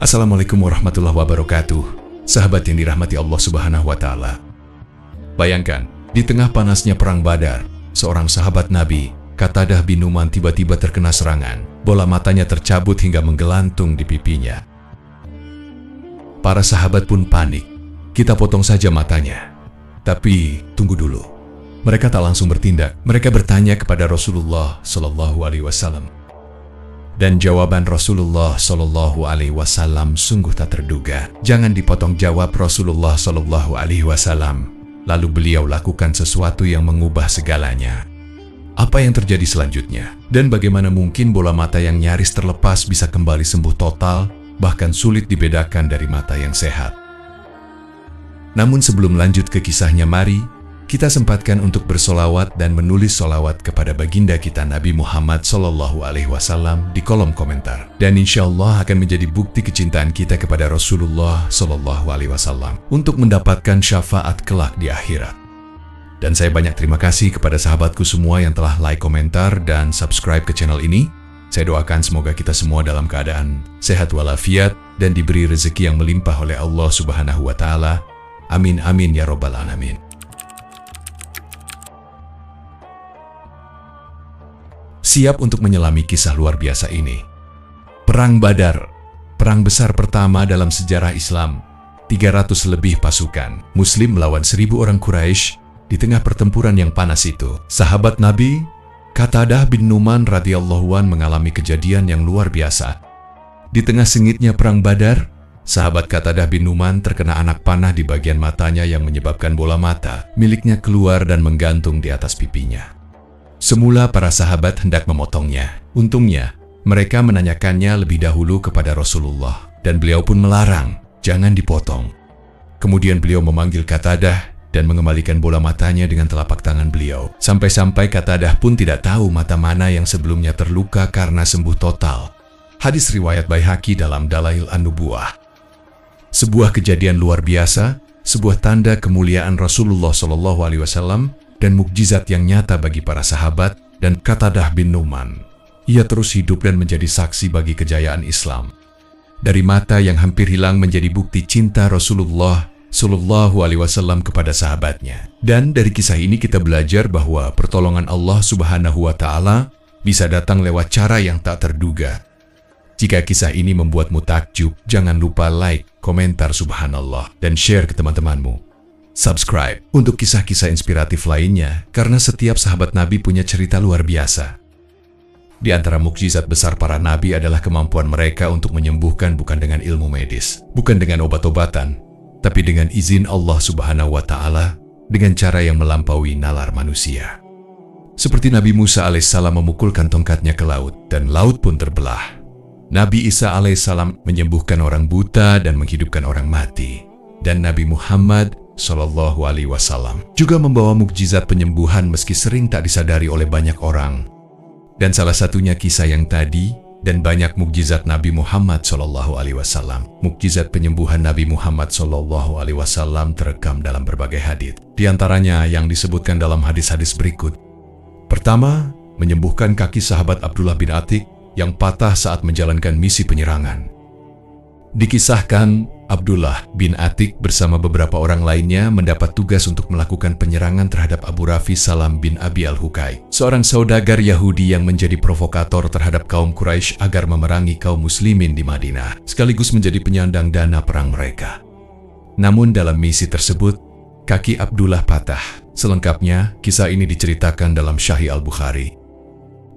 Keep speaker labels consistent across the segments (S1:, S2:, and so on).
S1: Assalamualaikum warahmatullahi wabarakatuh. Sahabat yang dirahmati Allah Subhanahu wa Ta'ala. Bayangkan, di tengah panasnya perang Badar, seorang sahabat Nabi, Qatadah bin Nu'man, tiba-tiba terkena serangan. Bola matanya tercabut hingga menggelantung di pipinya. Para sahabat pun panik. Kita potong saja matanya. Tapi tunggu dulu. Mereka tak langsung bertindak. Mereka bertanya kepada Rasulullah Shallallahu Alaihi Wasallam. Dan jawaban Rasulullah Shallallahu Alaihi Wasallam sungguh tak terduga. Jangan dipotong jawab Rasulullah Shallallahu Alaihi Wasallam. Lalu beliau lakukan sesuatu yang mengubah segalanya. Apa yang terjadi selanjutnya? Dan bagaimana mungkin bola mata yang nyaris terlepas bisa kembali sembuh total, bahkan sulit dibedakan dari mata yang sehat? Namun sebelum lanjut ke kisahnya, mari kita sempatkan untuk bersolawat dan menulis solawat kepada baginda kita Nabi Muhammad Sallallahu Alaihi Wasallam di kolom komentar. Dan insya Allah akan menjadi bukti kecintaan kita kepada Rasulullah Sallallahu Alaihi Wasallam untuk mendapatkan syafaat kelak di akhirat. Dan saya banyak terima kasih kepada sahabatku semua yang telah like, komentar, dan subscribe ke channel ini. Saya doakan semoga kita semua dalam keadaan sehat walafiat dan diberi rezeki yang melimpah oleh Allah Subhanahu wa Ta'ala. Amin amin ya robbal alamin. Siap untuk menyelami kisah luar biasa ini. Perang Badar, perang besar pertama dalam sejarah Islam. 300 lebih pasukan Muslim melawan 1000 orang Quraisy. Di tengah pertempuran yang panas itu, sahabat Nabi, Qatadah bin Nu'man radhiyallahu an mengalami kejadian yang luar biasa. Di tengah sengitnya perang Badar, sahabat Qatadah bin Nu'man terkena anak panah di bagian matanya yang menyebabkan bola mata miliknya keluar dan menggantung di atas pipinya. Semula para sahabat hendak memotongnya. Untungnya, mereka menanyakannya lebih dahulu kepada Rasulullah, dan beliau pun melarang, jangan dipotong. Kemudian beliau memanggil Qatadah dan mengembalikan bola matanya dengan telapak tangan beliau. Sampai-sampai Qatadah pun tidak tahu mata mana yang sebelumnya terluka karena sembuh total. Hadis riwayat Baihaqi dalam Dalail An-Nubuwah. Sebuah kejadian luar biasa, sebuah tanda kemuliaan Rasulullah SAW, dan mukjizat yang nyata bagi para sahabat dan Qatadah bin Nu'man. Ia terus hidup dan menjadi saksi bagi kejayaan Islam. Dari mata yang hampir hilang menjadi bukti cinta Rasulullah Sallallahu Alaihi Wasallam kepada sahabatnya. Dan dari kisah ini kita belajar bahwa pertolongan Allah Subhanahu wa Ta'ala bisa datang lewat cara yang tak terduga. Jika kisah ini membuatmu takjub, jangan lupa like, komentar subhanallah, dan share ke teman-temanmu. Subscribe untuk kisah-kisah inspiratif lainnya, karena setiap sahabat Nabi punya cerita luar biasa. Di antara mukjizat besar para Nabi adalah kemampuan mereka untuk menyembuhkan bukan dengan ilmu medis, bukan dengan obat-obatan, tapi dengan izin Allah Subhanahu wa Ta'ala, dengan cara yang melampaui nalar manusia. Seperti Nabi Musa alaihissalam memukulkan tongkatnya ke laut, dan laut pun terbelah. Nabi Isa alaihissalam menyembuhkan orang buta dan menghidupkan orang mati. Dan Nabi Muhammad Sallallahu Alaihi Wasallam juga membawa mukjizat penyembuhan meski sering tak disadari oleh banyak orang. Dan salah satunya kisah yang tadi, dan banyak mukjizat Nabi Muhammad Sallallahu Alaihi Wasallam. Mukjizat penyembuhan Nabi Muhammad Sallallahu Alaihi Wasallam terekam dalam berbagai hadits. Di antaranya yang disebutkan dalam hadis-hadis berikut. Pertama, menyembuhkan kaki sahabat Abdullah bin Atik yang patah saat menjalankan misi penyerangan. Dikisahkan, Abdullah bin Atik bersama beberapa orang lainnya mendapat tugas untuk melakukan penyerangan terhadap Abu Rafi Salam bin Abi al-Hukai, seorang saudagar Yahudi yang menjadi provokator terhadap kaum Quraisy agar memerangi kaum muslimin di Madinah, sekaligus menjadi penyandang dana perang mereka. Namun dalam misi tersebut, kaki Abdullah patah. Selengkapnya, kisah ini diceritakan dalam Sahih Al-Bukhari.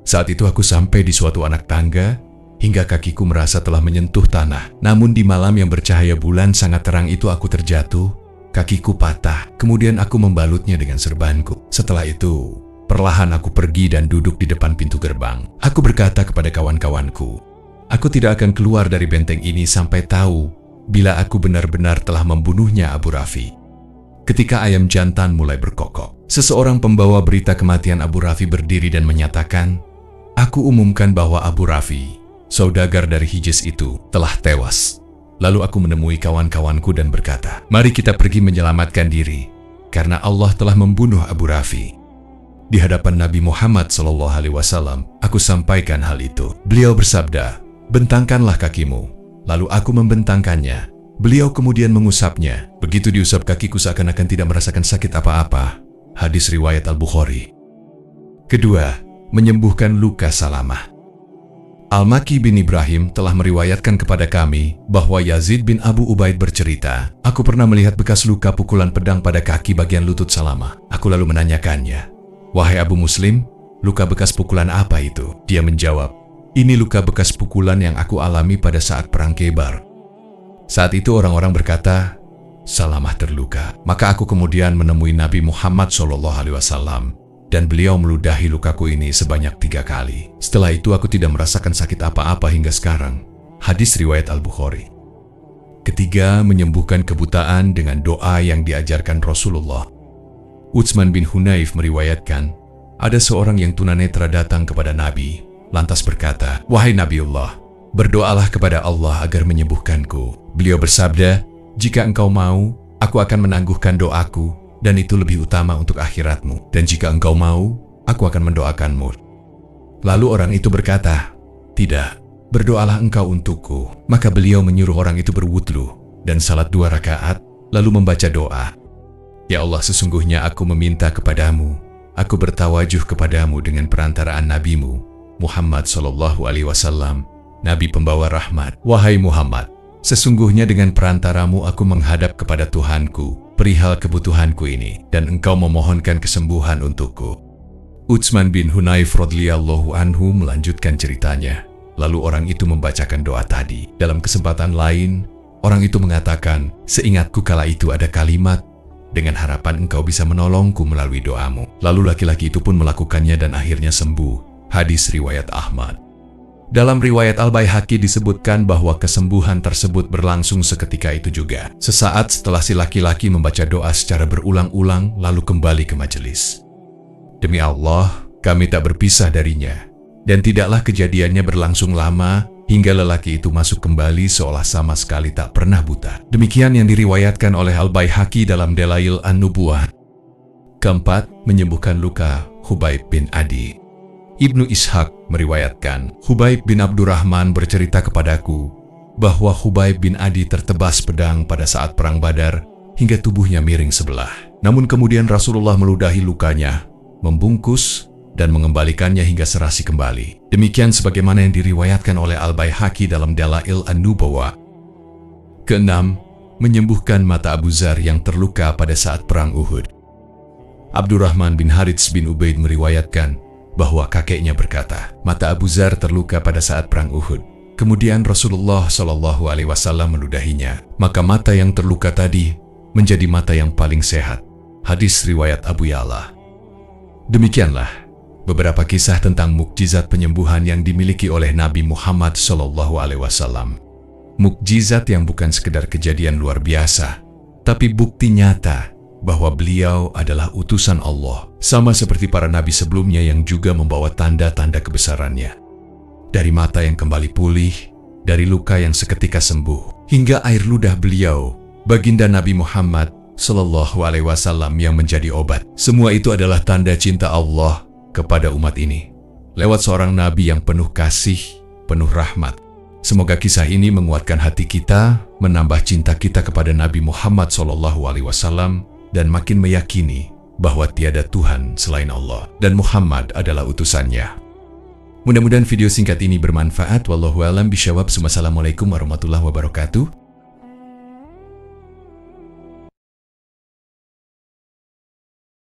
S1: Saat itu aku sampai di suatu anak tangga, hingga kakiku merasa telah menyentuh tanah. Namun di malam yang bercahaya bulan sangat terang itu aku terjatuh, kakiku patah, kemudian aku membalutnya dengan serbanku. Setelah itu, perlahan aku pergi dan duduk di depan pintu gerbang. Aku berkata kepada kawan-kawanku, aku tidak akan keluar dari benteng ini sampai tahu bila aku benar-benar telah membunuhnya Abu Rafi. Ketika ayam jantan mulai berkokok, seseorang pembawa berita kematian Abu Rafi berdiri dan menyatakan, aku umumkan bahwa Abu Rafi, saudagar dari Hijaz itu, telah tewas. Lalu aku menemui kawan-kawanku dan berkata, mari kita pergi menyelamatkan diri, karena Allah telah membunuh Abu Rafi. Di hadapan Nabi Muhammad SAW, aku sampaikan hal itu. Beliau bersabda, bentangkanlah kakimu. lalu aku membentangkannya. Beliau kemudian mengusapnya. Begitu diusap kakiku seakan-akan tidak merasakan sakit apa-apa. Hadis riwayat Al-Bukhari. Kedua, menyembuhkan luka Salamah. Al-Maki bin Ibrahim telah meriwayatkan kepada kami bahwa Yazid bin Abu Ubaid bercerita, "Aku pernah melihat bekas luka pukulan pedang pada kaki bagian lutut Salamah. Aku lalu menanyakannya, 'Wahai Abu Muslim, luka bekas pukulan apa itu?' Dia menjawab, 'Ini luka bekas pukulan yang aku alami pada saat perang Khaybar.' Saat itu orang-orang berkata, 'Salamah terluka.' Maka aku kemudian menemui Nabi Muhammad SAW dan beliau meludahi lukaku ini sebanyak 3 kali. Setelah itu aku tidak merasakan sakit apa-apa hingga sekarang." Hadis riwayat Al-Bukhari. Ketiga, menyembuhkan kebutaan dengan doa yang diajarkan Rasulullah. Utsman bin Hunayf meriwayatkan, ada seorang yang tunanetra datang kepada Nabi, lantas berkata, "Wahai Nabiullah, berdoalah kepada Allah agar menyembuhkanku." Beliau bersabda, "Jika engkau mau, aku akan menangguhkan doaku, dan itu lebih utama untuk akhiratmu. Dan jika engkau mau, aku akan mendoakanmu." Lalu orang itu berkata, "Tidak, berdoalah engkau untukku." Maka beliau menyuruh orang itu berwudhu dan salat 2 rakaat, lalu membaca doa, "Ya Allah, sesungguhnya aku meminta kepadamu, aku bertawajuh kepadamu dengan perantaraan nabimu, Muhammad SAW, Nabi pembawa rahmat. Wahai Muhammad, sesungguhnya dengan perantaramu aku menghadap kepada Tuhanku, perihal kebutuhanku ini, dan engkau memohonkan kesembuhan untukku." Utsman bin Hunayf radhiyallahu anhu melanjutkan ceritanya. Lalu orang itu membacakan doa tadi. Dalam kesempatan lain, orang itu mengatakan, "Seingatku kala itu ada kalimat, 'Dengan harapan engkau bisa menolongku melalui doamu.'" Lalu laki-laki itu pun melakukannya dan akhirnya sembuh. Hadis riwayat Ahmad. Dalam riwayat Al-Baihaqi disebutkan bahwa kesembuhan tersebut berlangsung seketika itu juga. Sesaat setelah si laki-laki membaca doa secara berulang-ulang lalu kembali ke majelis. Demi Allah, kami tak berpisah darinya. Dan tidaklah kejadiannya berlangsung lama hingga lelaki itu masuk kembali seolah sama sekali tak pernah buta. Demikian yang diriwayatkan oleh Al-Baihaqi dalam Dalail An-Nubuwah. Keempat, menyembuhkan luka Khubayb bin Adi. Ibnu Ishaq meriwayatkan, Khubayb bin Abdurrahman bercerita kepadaku bahwa Khubayb bin Adi tertebas pedang pada saat perang Badar hingga tubuhnya miring sebelah. Namun kemudian Rasulullah meludahi lukanya, membungkus, dan mengembalikannya hingga serasi kembali. Demikian sebagaimana yang diriwayatkan oleh Al-Baihaqi dalam Dalail An-Nubuwah. Keenam, menyembuhkan mata Abu Dzar yang terluka pada saat perang Uhud. Abdurrahman bin Harits bin Ubaid meriwayatkan bahwa kakeknya berkata, mata Abu Dzar terluka pada saat perang Uhud. Kemudian Rasulullah SAW meludahinya, maka mata yang terluka tadi menjadi mata yang paling sehat. Hadis riwayat Abu Ya'la. Demikianlah beberapa kisah tentang mukjizat penyembuhan yang dimiliki oleh Nabi Muhammad SAW. Mukjizat yang bukan sekedar kejadian luar biasa, tapi bukti nyata bahwa beliau adalah utusan Allah, sama seperti para nabi sebelumnya yang juga membawa tanda-tanda kebesarannya. Dari mata yang kembali pulih, dari luka yang seketika sembuh, hingga air ludah beliau, baginda Nabi Muhammad SAW yang menjadi obat. Semua itu adalah tanda cinta Allah kepada umat ini, lewat seorang nabi yang penuh kasih, penuh rahmat. Semoga kisah ini menguatkan hati kita, menambah cinta kita kepada Nabi Muhammad SAW, dan makin meyakini bahwa tiada Tuhan selain Allah, dan Muhammad adalah utusannya. Mudah-mudahan video singkat ini bermanfaat. Wallahu a'lam bishawab. Wassalamualaikum warahmatullahi wabarakatuh.